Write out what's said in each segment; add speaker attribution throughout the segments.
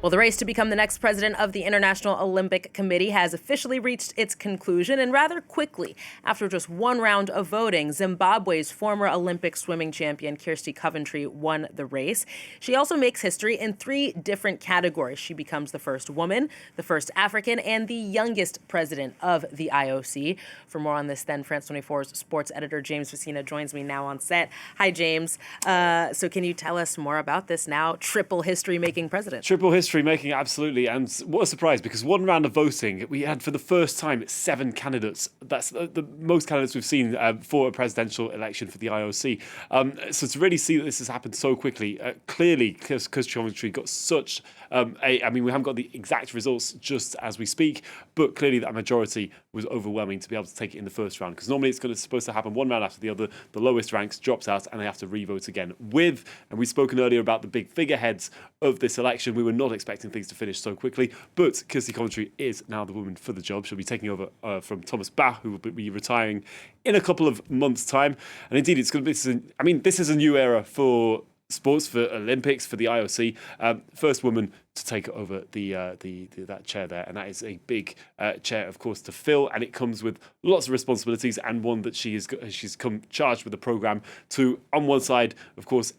Speaker 1: Well, the race to become the next president of the International Olympic Committee has officially reached its conclusion, and rather quickly. After just one round of voting, Zimbabwe's former Olympic swimming champion Kirsty Coventry won the race. She also makes history in 3 different categories. She becomes the first woman, the first African, and the youngest president of the IOC. For more on this, then, France 24's sports editor James Vecina joins me now on set. Hi, James. So can you tell us more about this now triple history-making president?
Speaker 2: Triple history making, absolutely. And what a surprise, because one round of voting, we had for the first time 7 candidates. That's the most candidates we've seen for a presidential election for the IOC. So to really see that this has happened so quickly, clearly Kirsty Coventry got such we haven't got the exact results just as we speak, but clearly that majority was overwhelming to be able to take it in the first round, because normally it's supposed to happen one round after the other. The lowest ranks drops out and they have to re-vote again. And we've spoken earlier about the big figureheads of this election. We were not expecting things to finish so quickly, but Kirsty Coventry is now the woman for the job. She'll be taking over from Thomas Bach, who will be retiring in a couple of months' time. And indeed, this is a new era for sports, for Olympics, for the IOC. First woman to take over that chair there, and that is a big chair, of course, to fill, and it comes with lots of responsibilities, and one that she's come charged with a program to, on one side, of course,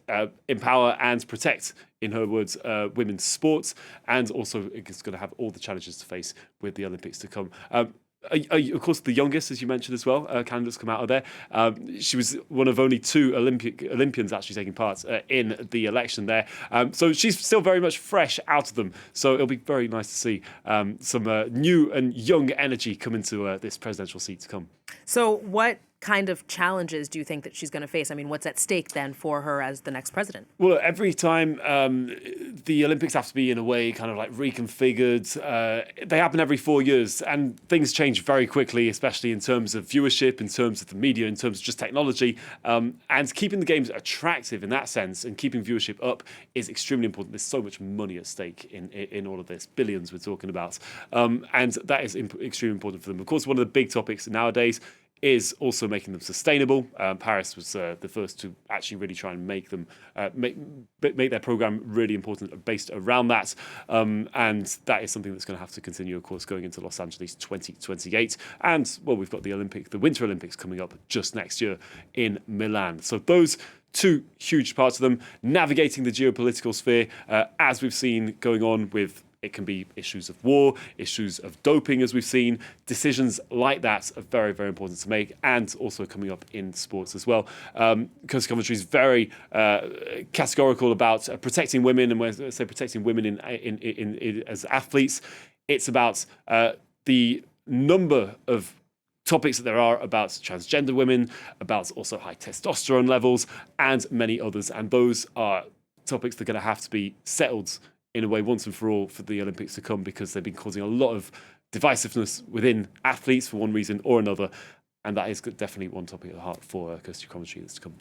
Speaker 2: empower and protect, in her words, women's sports, and also it's going to have all the challenges to face with the Olympics to come. Of course, the youngest, as you mentioned as well, candidates come out of there. She was one of only 2 Olympians actually taking part in the election there. So she's still very much fresh out of them. So it'll be very nice to see some new and young energy come into this presidential seat to come.
Speaker 1: So what kind of challenges do you think that she's going to face? I mean, what's at stake then for her as the next president?
Speaker 2: Well, every time the Olympics have to be, in a way, kind of like reconfigured. They happen every 4 years, and things change very quickly, especially in terms of viewership, in terms of the media, in terms of just technology. And keeping the games attractive in that sense and keeping viewership up is extremely important. There's so much money at stake in all of this, billions we're talking about. And that is extremely important for them. Of course, one of the big topics nowadays is also making them sustainable. Paris was the first to actually really try and make them make their program really important, based around that. And that is something that's going to have to continue, of course, going into Los Angeles 2028. And, well, we've got the Winter Olympics coming up just next year in Milan. So those 2 huge parts of them, navigating the geopolitical sphere, as we've seen going on with, it can be issues of war, issues of doping, as we've seen. Decisions like that are very, very important to make, and also coming up in sports as well. Kirsty Coventry is very categorical about protecting women, and when I say protecting women in as athletes, it's about the number of topics that there are about transgender women, about also high testosterone levels, and many others. And those are topics that are going to have to be settled in a way once and for all for the Olympics to come, because they've been causing a lot of divisiveness within athletes for one reason or another. And that is definitely one topic at the heart for Kirsty Coventry that's to come.